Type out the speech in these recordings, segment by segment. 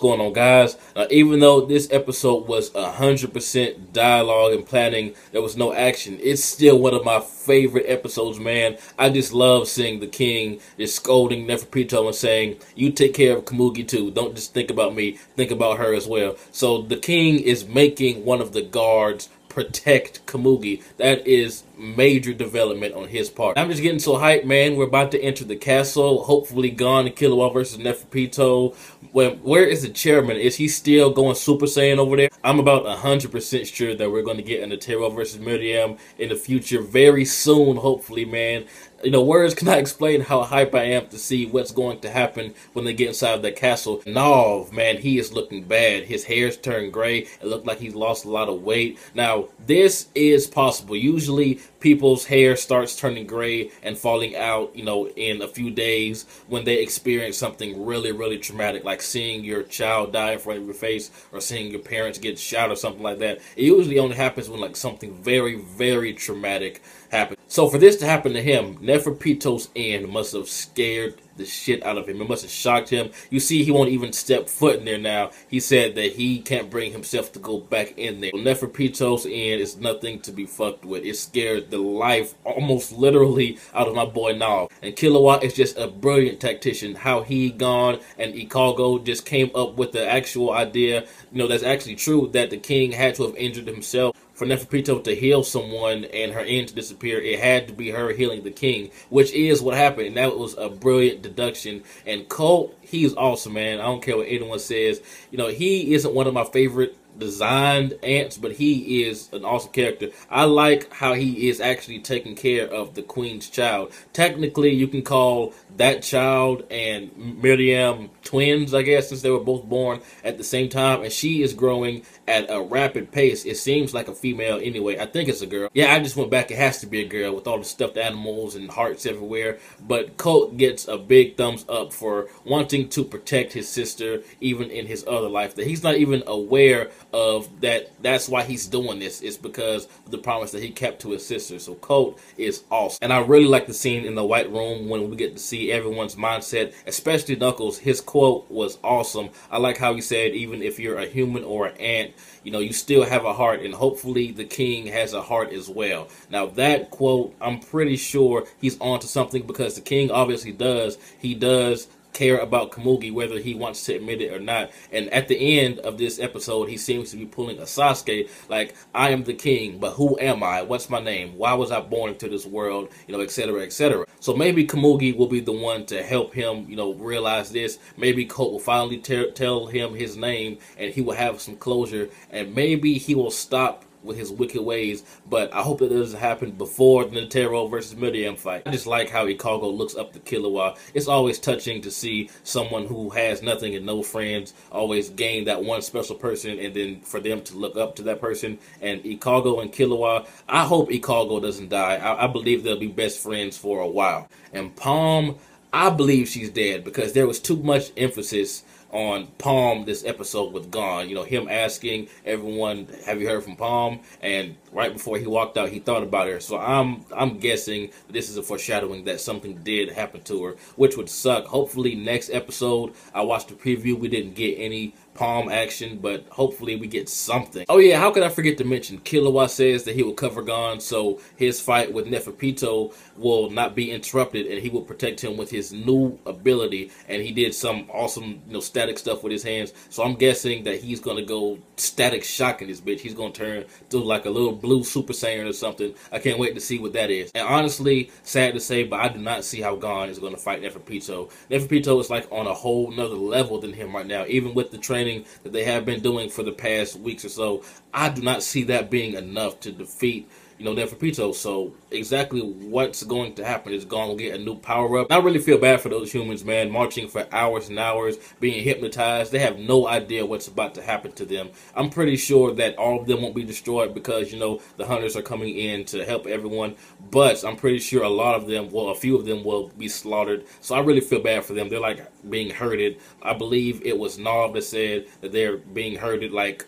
Going on, guys? Even though this episode was 100% dialogue and planning, there was no action. It's still one of my favorite episodes, man. I just love seeing the king just scolding Neferpitou and saying, "You take care of Kamugi too. Don't just think about me. Think about her as well." So the king is making one of the guards protect Kamugi. That is major development on his part. I'm just getting so hyped, man. We're about to enter the castle. Hopefully, Gon and Killua versus Neferpitou. Where is the chairman? Is he still going Super Saiyan over there? I'm about 100% sure that we're going to get a Netero versus Miriam in the future very soon, hopefully, man. You know, words cannot explain how hype I am to see what's going to happen when they get inside the castle. Konov, man, he is looking bad. His hair's turned gray. It looked like he's lost a lot of weight. Now, this is possible. Usually, people's hair starts turning gray and falling out, you know, in a few days when they experience something really, really traumatic, like seeing your child die in front of your face or seeing your parents get shot or something like that. It usually only happens when, like, something very, very traumatic happens. So for this to happen to him, Neferpitou's end must have scared the shit out of him. It must have shocked him. You see, he won't even step foot in there now. He said that he can't bring himself to go back in there. Neferpitou's end is nothing to be fucked with. It scared the life, almost literally, out of my boy Konov. And Killua is just a brilliant tactician. How he, Gon, and Ikago just came up with the actual idea, you know, that's actually true, that the king had to have injured himself. For Neferpitou to heal someone and her end to disappear, it had to be her healing the king, which is what happened, and that was a brilliant deduction. And Colt, he's awesome, man. I don't care what anyone says. You know, he isn't one of my favorite designed ants, but he is an awesome character. I like how he is actually taking care of the queen's child. Technically, you can call that child and Miriam twins, I guess, since they were both born at the same time, and she is growing at a rapid pace. It seems like a female anyway. I think it's a girl. Yeah, I just went back. It has to be a girl with all the stuffed animals and hearts everywhere. But Colt gets a big thumbs up for wanting to protect his sister even in his other life. That he's not even aware of that. That's why he's doing this. It's because of the promise that he kept to his sister. So Colt is awesome. And I really like the scene in the White Room when we get to see everyone's mindset, especially Knuckles. His quote was awesome. I like how he said, even if you're a human or an ant, you know, you still have a heart, and hopefully the king has a heart as well. Now that quote, I'm pretty sure he's onto something, because the king obviously does. He does care about Kamugi, whether he wants to admit it or not. And at the end of this episode, he seems to be pulling a Sasuke, like, I am the king, but who am I? What's my name? Why was I born into this world? You know, etc., etc. So maybe Kamugi will be the one to help him, you know, realize this. Maybe Colt will finally tell him his name, and he will have some closure, and maybe he will stop with his wicked ways. But I hope that doesn't happen before the Netero versus Miriam fight. I just like how Ikago looks up to Killua. It's always touching to see someone who has nothing and no friends always gain that one special person, and then for them to look up to that person. And Ikago and Killua, I hope Ikago doesn't die. I believe they'll be best friends for a while. And Palm, I believe she's dead, because there was too much emphasis on Palm this episode with Gon. You know, him asking everyone, have you heard from Palm? And right before he walked out, he thought about her. So I'm guessing this is a foreshadowing that something did happen to her, which would suck. Hopefully next episode, I watched the preview, we didn't get any Palm action, but hopefully we get something. Oh yeah, how could I forget to mention, Killua says that he will cover Gon, so his fight with Neferpitou will not be interrupted, and he will protect him with his new ability. And he did some awesome, you know, static stuff with his hands, so I'm guessing that he's gonna go static shock in this bitch. He's gonna turn to like a little blue Super Saiyan or something. I can't wait to see what that is. And honestly, sad to say, but I do not see how Gon is gonna fight Neferpitou. Neferpitou is like on a whole nother level than him right now, even with the training that they have been doing for the past weeks or so. I do not see that being enough to defeat, you know, Neferpitou. So exactly what's going to happen is Gon will get a new power up. I really feel bad for those humans, man, marching for hours and hours, being hypnotized. They have no idea what's about to happen to them. I'm pretty sure that all of them won't be destroyed, because, you know, the hunters are coming in to help everyone. But I'm pretty sure a lot of them, well, a few of them will be slaughtered. So I really feel bad for them. They're like being herded. I believe it was Konov that said that they're being herded like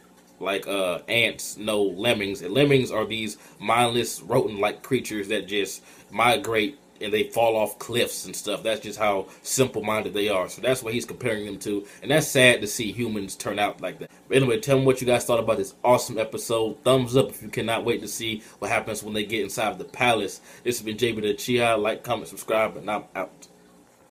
ants, no lemmings. And lemmings are these mindless rodent-like creatures that just migrate and they fall off cliffs and stuff. That's just how simple-minded they are. So that's what he's comparing them to, and that's sad to see humans turn out like that. But anyway, tell me what you guys thought about this awesome episode. Thumbs up if you cannot wait to see what happens when they get inside of the palace. This has been JB the Chiha. Like, comment, subscribe, and I'm out.